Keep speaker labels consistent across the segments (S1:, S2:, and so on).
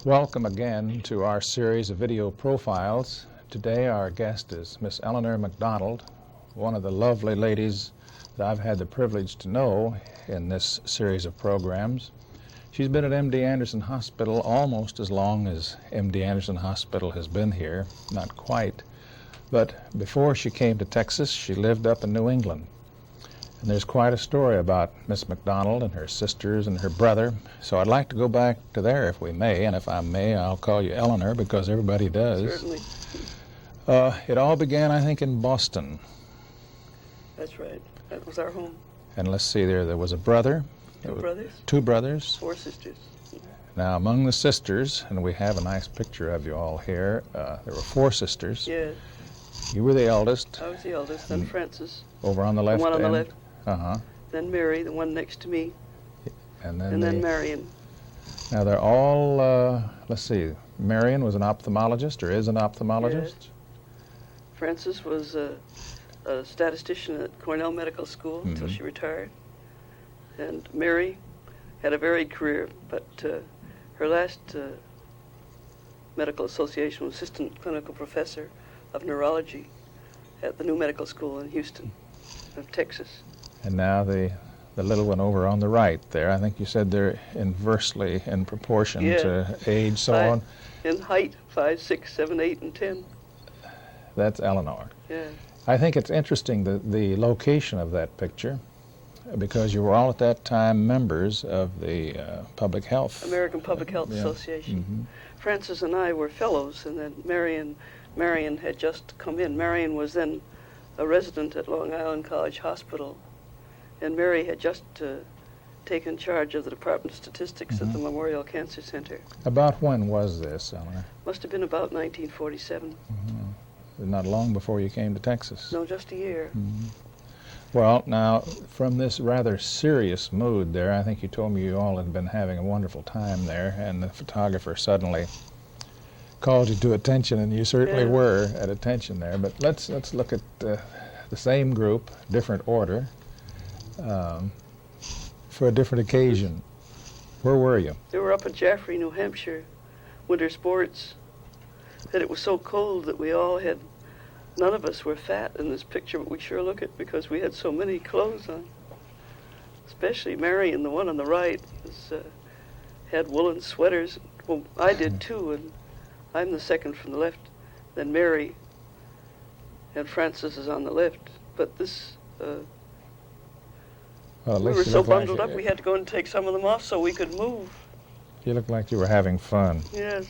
S1: Welcome again to our series of video profiles. Today our guest is Miss Eleanor MacDonald, one of the lovely ladies that I've had the privilege to know in this series of programs. She's been at MD Anderson Hospital almost as long as MD Anderson Hospital has been here, not quite. But before she came to Texas, she lived up in New England. And there's quite a story about Miss MacDonald and her sisters and her brother. So I'd like to go back to there if we may, and if I may, I'll call you Eleanor because everybody does.
S2: Certainly.
S1: It all began, I think, in Boston.
S2: That's right. That was our home.
S1: And let's see, there was a brother. Two brothers.
S2: 4 sisters.
S1: Now, among the sisters, and we have a nice picture of you all here, there were 4 sisters.
S2: Yes.
S1: You were the eldest.
S2: I was the eldest, then Frances.
S1: Over on the left.
S2: The one on the left.
S1: Uh-huh.
S2: Then Mary, the one next to me.
S1: And then
S2: Marion.
S1: Now, they're all, let's see, Marion was an ophthalmologist, or is an ophthalmologist?
S2: Yes. Frances was a statistician at Cornell Medical School until she retired. And Mary had a varied career, but her last medical association was assistant clinical professor of neurology at the new medical school in Houston, of Texas.
S1: And now the little one over on the right there, I think you said they're inversely in proportion to age, so on.
S2: In height, 5, 6, 7, 8, and 10.
S1: That's Eleanor.
S2: Yeah.
S1: I think it's interesting the location of that picture, because you were all at that time members of the Public Health.
S2: American Public Health Association.
S1: Mm-hmm.
S2: Frances and I were fellows, and then Marion had just come in. Marion was then a resident at Long Island College Hospital, and Mary had just taken charge of the Department of Statistics at the Memorial Cancer Center.
S1: About when was this, Eleanor?
S2: Must have been about 1947.
S1: Not long before you came to Texas.
S2: No, just a year.
S1: Well, now, from this rather serious mood there, I think you told me you all had been having a wonderful time there, and the photographer suddenly called you to attention, and you certainly were at attention there. But let's look at the same group, different order, for a different occasion. Where were you?
S2: They were up in Jaffrey, New Hampshire, winter sports. That it was so cold that we all had, none of us were fat in this picture, but we sure look it because we had so many clothes on. Especially Marion, the one on the right, had woolen sweaters. Well, I did too, and I'm the second from the left. Then Mary and Frances is on the left. But this,
S1: well,
S2: we were so bundled up we had to go and take some of them off so we could move.
S1: You looked like you were having fun.
S2: Yes.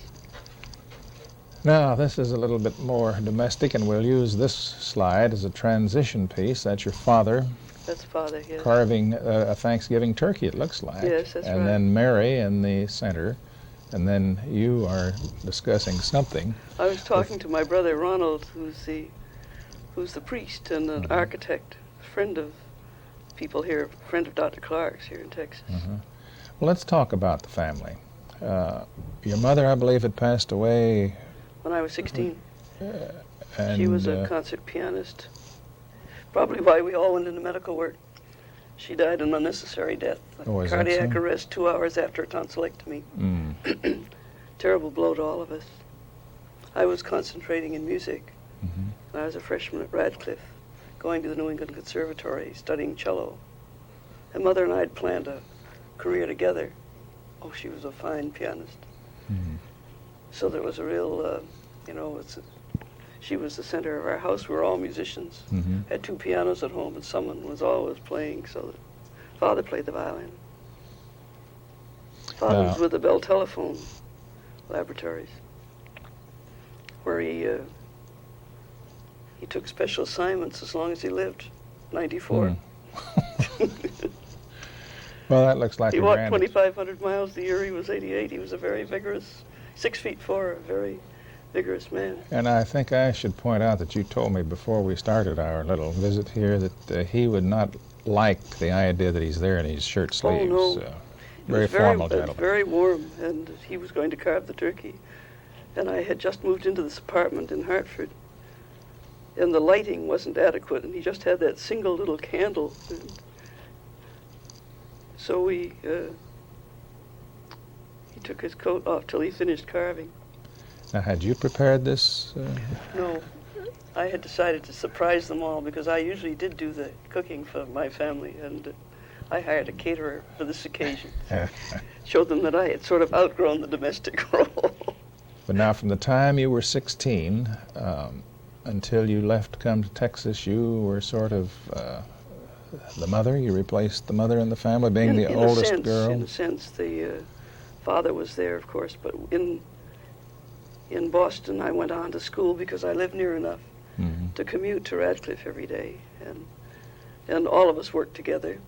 S1: Now, this is a little bit more domestic, and we'll use this slide as a transition piece. That's your father.
S2: That's Father, yes.
S1: Carving a Thanksgiving turkey, it looks like.
S2: Yes, that's right.
S1: And then Mary in the center, and then you are discussing something.
S2: I was talking to my brother Ronald, who's the priest and an architect, friend of people here, friend of Dr. Clark's here in Texas.
S1: Well, let's talk about the family. Your mother, I believe, had passed away
S2: when I was 16.
S1: And
S2: she was a concert pianist. Probably why we all went into medical work. She died an unnecessary death, cardiac arrest 2 hours after a tonsillectomy. Terrible blow to all of us. I was concentrating in music. And I was a freshman at Radcliffe, going to the New England Conservatory, studying cello. And Mother and I had planned a career together. Oh, she was a fine pianist. So there was a real, she was the center of our house. We were all musicians. Had 2 pianos at home, and someone was always playing, so that Father played the violin. Father was with the Bell Telephone Laboratories, where he took special assignments as long as he lived, 94.
S1: Well, that looks like
S2: he walked 2,500 miles the year he was 88. He was a very vigorous, 6'4", a very vigorous man.
S1: And I think I should point out that you told me before we started our little visit here that he would not like the idea that he's there in his shirt sleeves.
S2: Oh, no.
S1: Very formal gentleman.
S2: Very warm, and he was going to carve the turkey. And I had just moved into this apartment in Hartford, and the lighting wasn't adequate, and he just had that single little candle. So he took his coat off till he finished carving.
S1: Now, had you prepared this?
S2: No. I had decided to surprise them all because I usually did do the cooking for my family, and I hired a caterer for this occasion. Showed them that I had sort of outgrown the domestic role.
S1: But now, from the time you were 16 until you left to come to Texas, you were sort of the mother? You replaced the mother in the family, being the oldest girl?
S2: In a sense, the father was there, of course, but in Boston I went on to school because I lived near enough to commute to Radcliffe every day, and all of us worked together.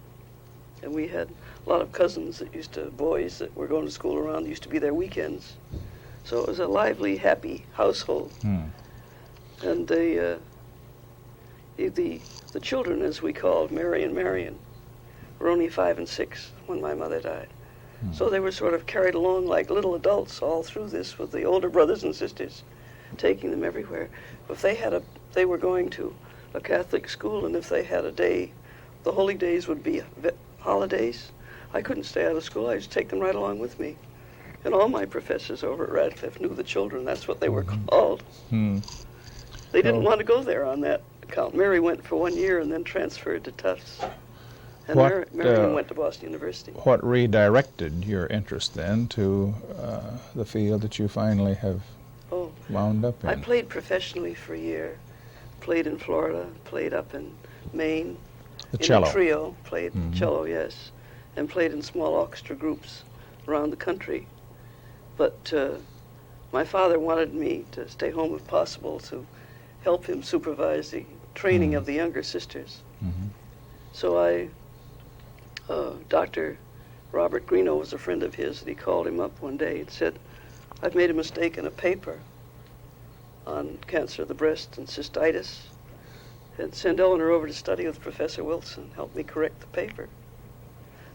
S2: And we had a lot of cousins boys that were going to school around, used to be there weekends. So it was a lively, happy household. And the children, as we called Mary and Marion, were only 5 and 6 when my mother died. So they were sort of carried along like little adults all through this, with the older brothers and sisters taking them everywhere. If they were going to a Catholic school, and if they had a day, the holy days would be holidays, I couldn't stay out of school. I just take them right along with me. And all my professors over at Radcliffe knew the children. That's what they were called. They didn't want to go there on that account. Mary went for 1 year and then transferred to Tufts. And Marion went to Boston University.
S1: What redirected your interest then to the field that you finally have wound up in?
S2: I played professionally for a year. Played in Florida, played up in Maine.
S1: The cello.
S2: In a trio, played cello, yes, and played in small orchestra groups around the country. But my father wanted me to stay home if possible to help him supervise the training of the younger sisters. So Dr. Robert Greeno was a friend of his, and he called him up one day and said, "I've made a mistake in a paper on cancer of the breast and cystitis, and send Eleanor over to study with Professor Wilson, help me correct the paper."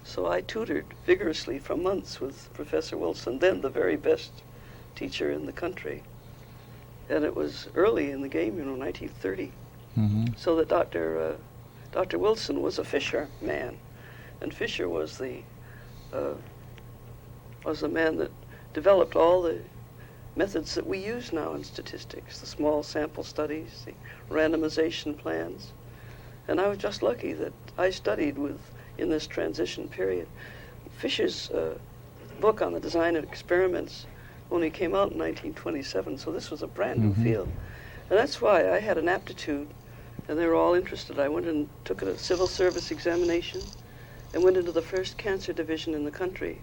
S2: So I tutored vigorously for months with Professor Wilson, then the very best teacher in the country. And it was early in the game, 1930. So that Dr. Wilson was a Fisher man, and Fisher was the man that developed all the methods that we use now in statistics, the small sample studies, the randomization plans. And I was just lucky that I studied in this transition period. Fisher's book on the design of experiments only came out in 1927, so this was a brand new field. And that's why I had an aptitude, and they were all interested. I went and took a civil service examination and went into the first cancer division in the country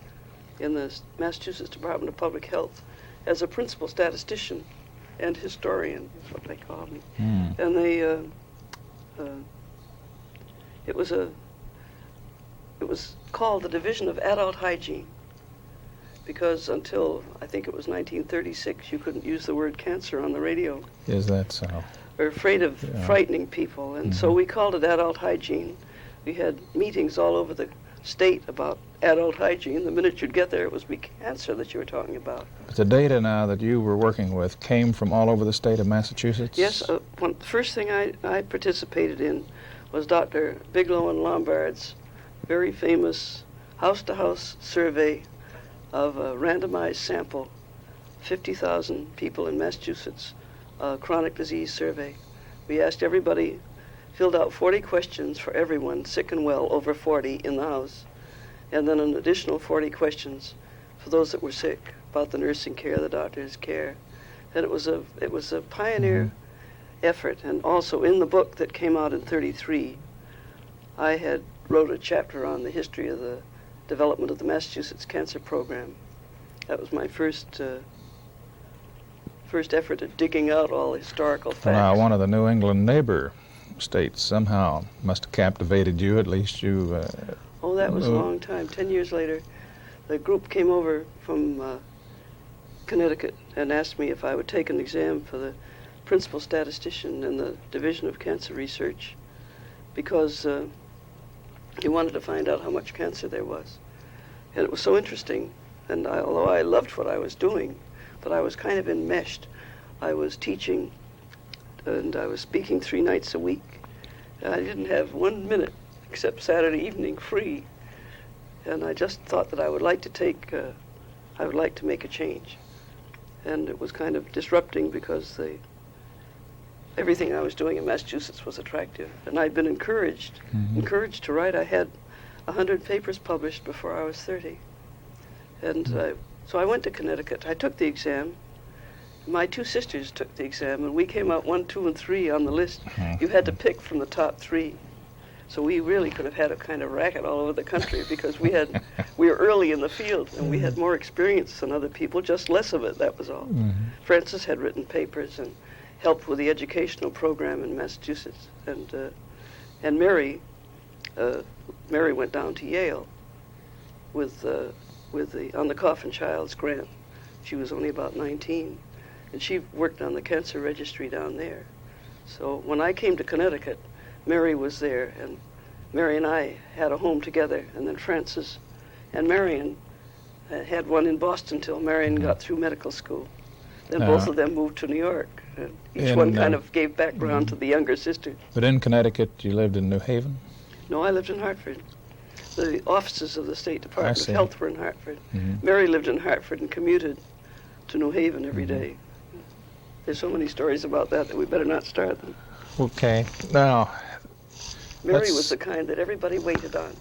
S2: in the Massachusetts Department of Public Health as a principal statistician and historian, is what they called me. And they, it was called the Division of Adult Hygiene, because until, I think it was 1936, you couldn't use the word cancer on the radio.
S1: Is that so?
S2: We're afraid of frightening people, and so we called it adult hygiene. We had meetings all over the state about adult hygiene. The minute you'd get there, it was cancer that you were talking about.
S1: But the data now that you were working with came from all over the state of Massachusetts?
S2: Yes. The first thing I participated in was Dr. Bigelow and Lombard's very famous house-to-house survey of a randomized sample, 50,000 people in Massachusetts, chronic disease survey. We asked everybody, filled out 40 questions for everyone, sick and well, over 40 in the house, and then an additional 40 questions for those that were sick, about the nursing care, the doctor's care. And it was a pioneer effort. And also in the book that came out in 1933, I had wrote a chapter on the history of the development of the Massachusetts Cancer Program. That was my first effort at digging out all the historical facts.
S1: Now, one of the New England neighbor states somehow must have captivated you, at least you...
S2: Oh, that was a long time. 10 years later, the group came over from Connecticut and asked me if I would take an exam for the Principal Statistician in the Division of Cancer Research, because he wanted to find out how much cancer there was. And it was so interesting, and although I loved what I was doing, but I was kind of enmeshed. I was teaching, and I was speaking 3 nights a week. And I didn't have 1 minute except Saturday evening free. And I just thought that I would like to take I would like to make a change. And it was kind of disrupting because everything I was doing in Massachusetts was attractive. And I'd been encouraged to write. I had 100 papers published before I was 30. And so I went to Connecticut. I took the exam. My two sisters took the exam, and we came out 1, 2, and 3 on the list. You had to pick from the top 3. So we really could have had a kind of racket all over the country because we were early in the field, and we had more experience than other people, just less of it, that was all. Frances had written papers and helped with the educational program in Massachusetts. And Mary went down to Yale on the Coffin Child's grant. She was only about 19. And she worked on the cancer registry down there. So when I came to Connecticut, Mary was there, and Mary and I had a home together, and then Frances and Marion had one in Boston till Marion got through medical school. Then both of them moved to New York. Each one kind of gave background to the younger sister.
S1: But in Connecticut, you lived in New Haven?
S2: No, I lived in Hartford. The offices of the State Department of Health were in Hartford. Mary lived in Hartford and commuted to New Haven every day. There's so many stories about that we better not start them.
S1: Okay. Now,
S2: Mary was the kind that everybody waited on.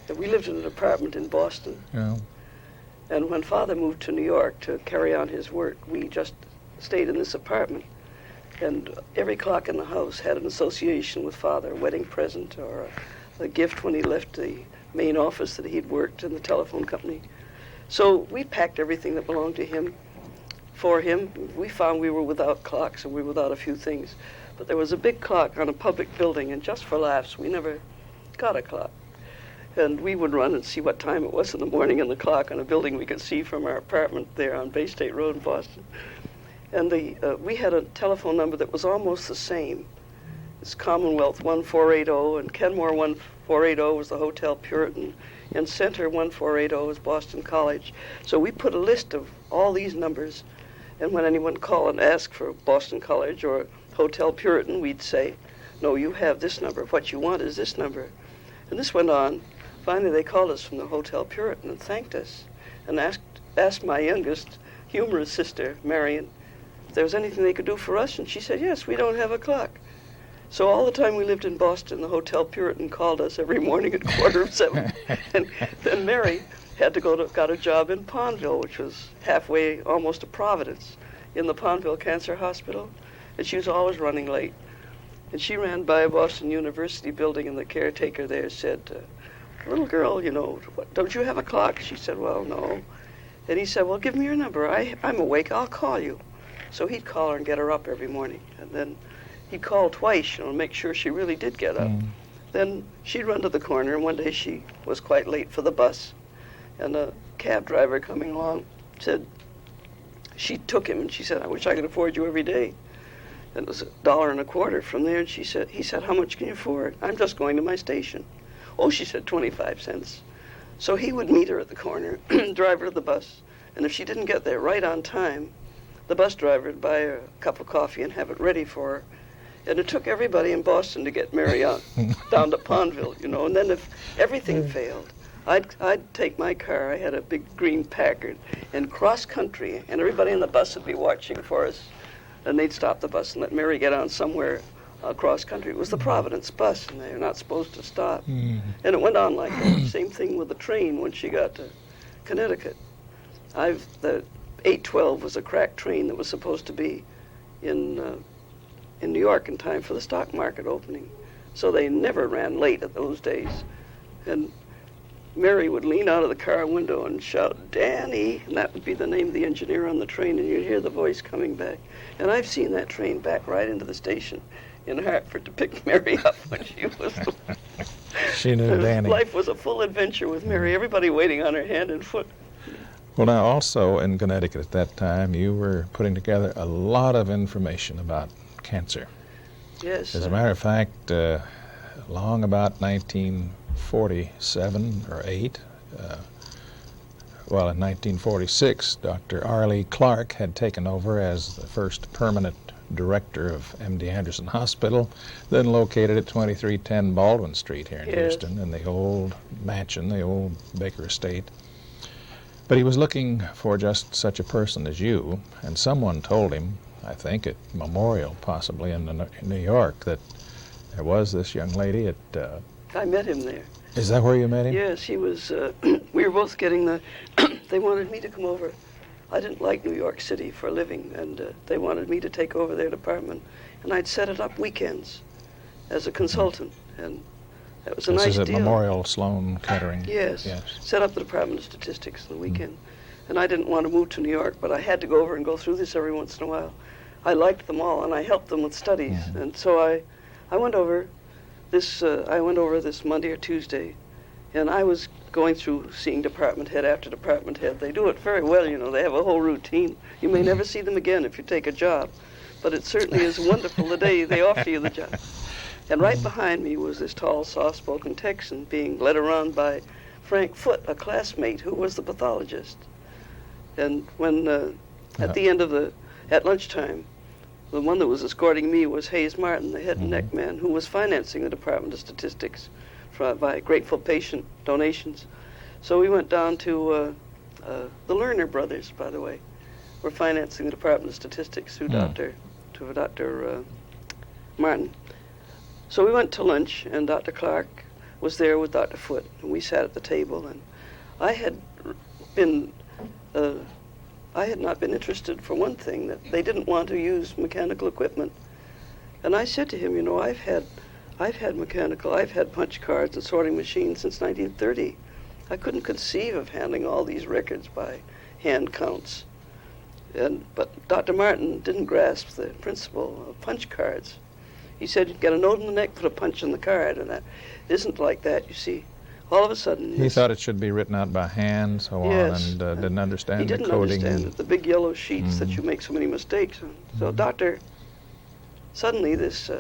S2: And we lived in an apartment in Boston.
S1: Yeah.
S2: And when Father moved to New York to carry on his work, we just stayed in this apartment. And every clock in the house had an association with Father, a wedding present or a gift when he left the main office that he'd worked in the telephone company. So we packed everything that belonged to him for him. We found we were without clocks and we were without a few things. But there was a big clock on a public building, and just for laughs, we never got a clock. And we would run and see what time it was in the morning in the clock on a building we could see from our apartment there on Bay State Road in Boston. And we had a telephone number that was almost the same. It's Commonwealth 1480, and Kenmore 1480 was the Hotel Puritan, and Center 1480 was Boston College. So we put a list of all these numbers, and when anyone called and asked for Boston College or Hotel Puritan, we'd say, no, you have this number. What you want is this number. And this went on. Finally, they called us from the Hotel Puritan and thanked us and asked my youngest humorous sister, Marion, if there was anything they could do for us. And she said, yes, we don't have a clock. So all the time we lived in Boston, the Hotel Puritan called us every morning at 7:15. And then Mary had to got a job in Pondville, which was halfway almost to Providence, in the Pondville Cancer Hospital. And she was always running late. And she ran by a Boston University building, and the caretaker there said, little girl, don't you have a clock? She said, well, no. And he said, well, give me your number. I'm awake. I'll call you. So he'd call her and get her up every morning. And then he'd call twice, to make sure she really did get up. Then she'd run to the corner, and one day she was quite late for the bus. And a cab driver coming along said, she took him, and she said, I wish I could afford you every day. And it was $1.25 from there, and he said, how much can you afford? I'm just going to my station. Oh, she said, 25 cents. So he would meet her at the corner, drive her to the bus, and if she didn't get there right on time, the bus driver would buy her a cup of coffee and have it ready for her. And it took everybody in Boston to get Mary out down to Pondville, and then if everything failed, I'd take my car, I had a big green Packard, and cross country, and everybody in the bus would be watching for us. And they'd stop the bus and let Mary get on somewhere across country. It was the Providence bus, and they're not supposed to stop. And it went on like that. Same thing with the train when she got to Connecticut. The 812 was a crack train that was supposed to be in New York in time for the stock market opening. So they never ran late at those days. And Mary would lean out of the car window and shout, Danny, and that would be the name of the engineer on the train, and you'd hear the voice coming back. And I've seen that train back right into the station in Hartford to pick Mary up when she was...
S1: She knew Danny.
S2: Life was a full adventure with Mary, everybody waiting on her hand and foot.
S1: Well, now, also in Connecticut at that time, you were putting together a lot of information about cancer.
S2: Yes.
S1: As a matter of fact, long about 1947 or 8, in 1946, Dr. Arlie Clark had taken over as the first permanent director of MD Anderson Hospital, then located at 2310 Baldwin Street here in Houston, in the old mansion, the old Baker Estate. But he was looking for just such a person as you, and someone told him, I think at Memorial possibly in New York, that there was this young lady at...
S2: I met him there.
S1: Is that where you met him?
S2: Yes, he was, we were both getting the, they wanted me to come over. I didn't like New York City for a living, and they wanted me to take over their department, and I'd set it up weekends as a consultant, and that was a nice deal. This is at
S1: Memorial Sloan Kettering.
S2: Yes, set up the Department of Statistics on the weekend. And I didn't want to move to New York, but I had to go over and go through this every once in a while. I liked them all, and I helped them with studies, and so I went over this Monday or Tuesday, and I was going through seeing department head after department head. They do it very well, you know. They have a whole routine. You may never see them again if you take a job, but it certainly is wonderful the day they offer you the job. And right behind me was this tall, soft-spoken Texan being led around by Frank Foote, a classmate who was the pathologist. And when, at the end of at lunchtime, the one that was escorting me was Hayes Martin, the head and neck man, who was financing the Department of Statistics by grateful patient donations. So we went down to the Lerner brothers, by the way, were financing the Department of Statistics through Dr. Martin. So we went to lunch, and Dr. Clark was there with Dr. Foote, and we sat at the table, and I had not been interested, for one thing, that they didn't want to use mechanical equipment. And I said to him, you know, I've had punch cards and sorting machines since 1930. I couldn't conceive of handling all these records by hand counts. But Dr. Martin didn't grasp the principle of punch cards. He said, you get a note in the neck, put a punch in the card, and that isn't like that, you see. All of a sudden...
S1: He thought it should be written out by hand, so on, and didn't understand the coding.
S2: He didn't understand it, the big yellow sheets that you make so many mistakes on. So suddenly this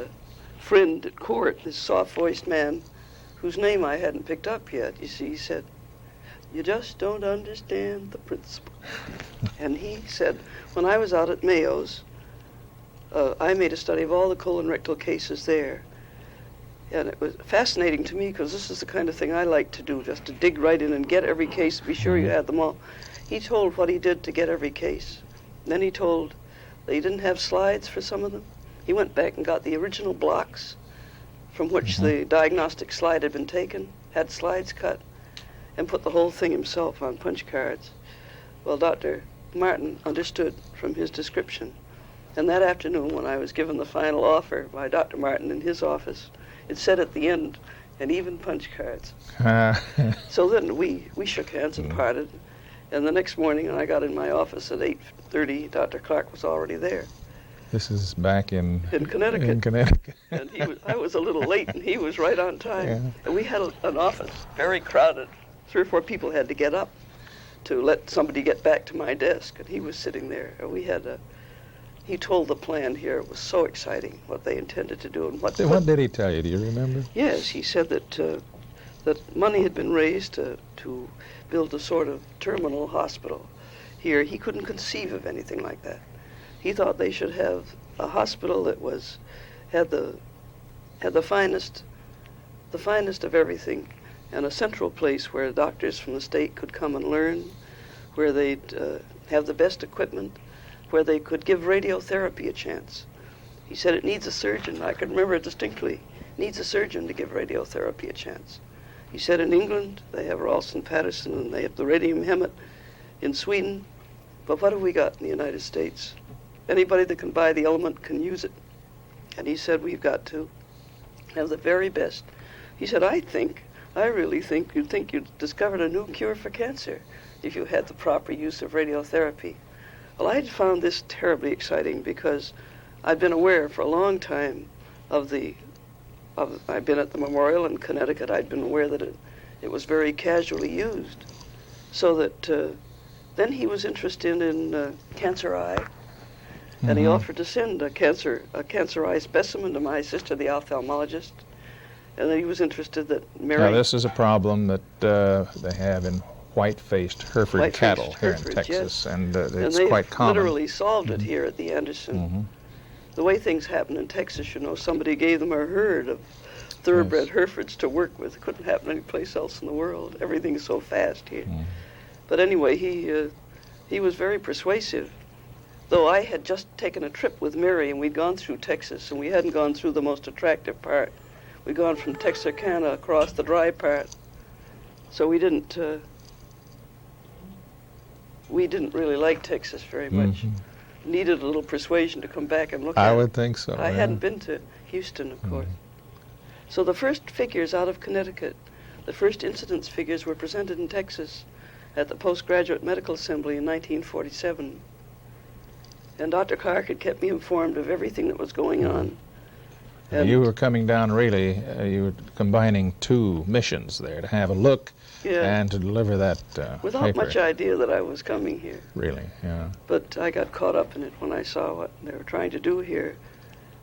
S2: friend at court, this soft-voiced man, whose name I hadn't picked up yet, you see, he said, you just don't understand the principle. And he said, when I was out at Mayo's, I made a study of all the colon rectal cases there. And it was fascinating to me because this is the kind of thing I like to do, just to dig right in and get every case, be sure you had them all. He told what he did to get every case. Then he told that he didn't have slides for some of them. He went back and got the original blocks from which the diagnostic slide had been taken, had slides cut, and put the whole thing himself on punch cards. Well, Dr. Martin understood from his description. And that afternoon, when I was given the final offer by Dr. Martin in his office, it said at the end, and even punch cards. So then we shook hands and parted. And the next morning, when I got in my office at 8:30, Dr. Clark was already there.
S1: This is back in
S2: Connecticut.
S1: In Connecticut.
S2: And I was a little late, and he was right on time.
S1: Yeah.
S2: And we had an office, very crowded. 3 or 4 people had to get up to let somebody get back to my desk, and he was sitting there. And he told the plan here. It was so exciting what they intended to do and what
S1: did he tell you? Do you remember?
S2: Yes, he said that money had been raised to build a sort of terminal hospital here. He couldn't conceive of anything like that. He thought they should have a hospital that had the finest of everything, and a central place where doctors from the state could come and learn, where they'd have the best equipment, where they could give radiotherapy a chance. He said it needs a surgeon. I can remember it distinctly. Needs a surgeon to give radiotherapy a chance. He said in England they have Ralston Patterson and they have the radium Hemet in Sweden. But what have we got in the United States? Anybody that can buy the element can use it. And he said we've got to have the very best. He said, I really think you'd discovered a new cure for cancer if you had the proper use of radiotherapy. Well, I had found this terribly exciting because I'd been aware for a long time I'd been at the Memorial in Connecticut. I'd been aware that it was very casually used. So that then he was interested in cancer eye, and he offered to send a cancer eye specimen to my sister, the ophthalmologist. And then he was interested that Mary...
S1: Now, this is a problem that they have in white-faced Hereford cattle here in Texas,
S2: yes.
S1: And it's quite common.
S2: And they literally solved it here at the Anderson. The way things happen in Texas, you know, somebody gave them a herd of thoroughbred Herefords to work with. It couldn't happen anyplace else in the world. Everything's so fast here. But anyway, he was very persuasive. Though I had just taken a trip with Mary, and we'd gone through Texas, and we hadn't gone through the most attractive part. We'd gone from Texarkana across the dry part. So we didn't really like Texas very much. Mm-hmm. Needed a little persuasion to come back and look at it.
S1: I would think so.
S2: I hadn't been to Houston, of course. So the first figures out of Connecticut, the first incidence figures were presented in Texas at the Postgraduate Medical Assembly in 1947. And Dr. Clark had kept me informed of everything that was going on.
S1: And you were coming down really, you were combining two missions there, to have a look and to deliver that
S2: without
S1: paper.
S2: Much idea that I was coming here.
S1: Really, yeah.
S2: But I got caught up in it when I saw what they were trying to do here.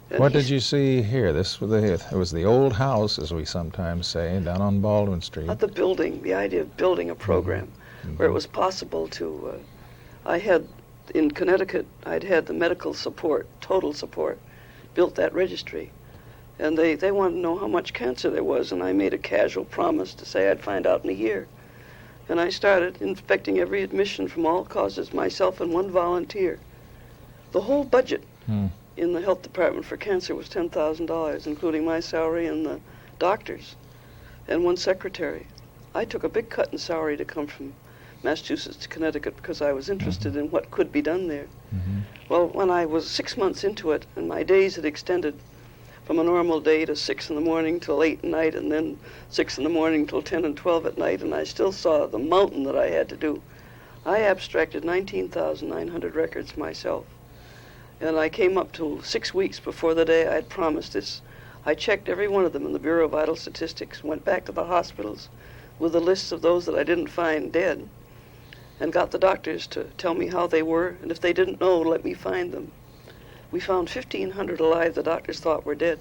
S2: And
S1: what did you see here? It was the old house, as we sometimes say, down on Baldwin Street.
S2: Not the building, the idea of building a program where it was possible to, I had, in Connecticut, I'd had the medical support, total support, built that registry. And they wanted to know how much cancer there was, and I made a casual promise to say I'd find out in a year. And I started inspecting every admission from all causes, myself and one volunteer. The whole budget in the health department for cancer was $10,000, including my salary and the doctors and one secretary. I took a big cut in salary to come from Massachusetts to Connecticut because I was interested in what could be done there. Well, when I was 6 months into it, and my days had extended from a normal day to 6 in the morning till 8 at night, and then 6 in the morning till 10 and 12 at night, and I still saw the mountain that I had to do. I abstracted 19,900 records myself. And I came up to 6 weeks before the day I had promised this. I checked every one of them in the Bureau of Vital Statistics, went back to the hospitals with a list of those that I didn't find dead, and got the doctors to tell me how they were, and if they didn't know, let me find them. We found 1,500 alive the doctors thought were dead.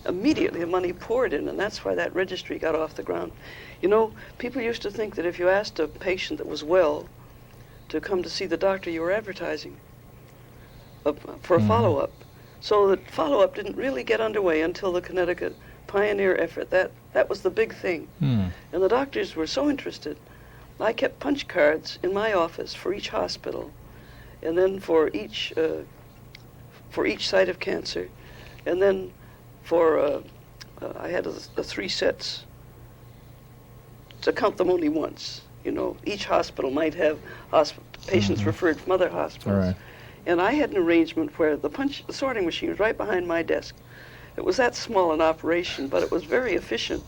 S2: Immediately the money poured in, and that's why that registry got off the ground. You know, people used to think that if you asked a patient that was well to come to see the doctor, you were advertising for a follow-up. So the follow-up didn't really get underway until the Connecticut pioneer effort. That was the big thing. And the doctors were so interested. I kept punch cards in my office for each hospital, and then for each site of cancer, and then for I had the 3 sets to count them only once. You know, each hospital might have patients referred from other hospitals.
S1: Right.
S2: And I had an arrangement where the sorting machine was right behind my desk. It was that small an operation, but it was very efficient.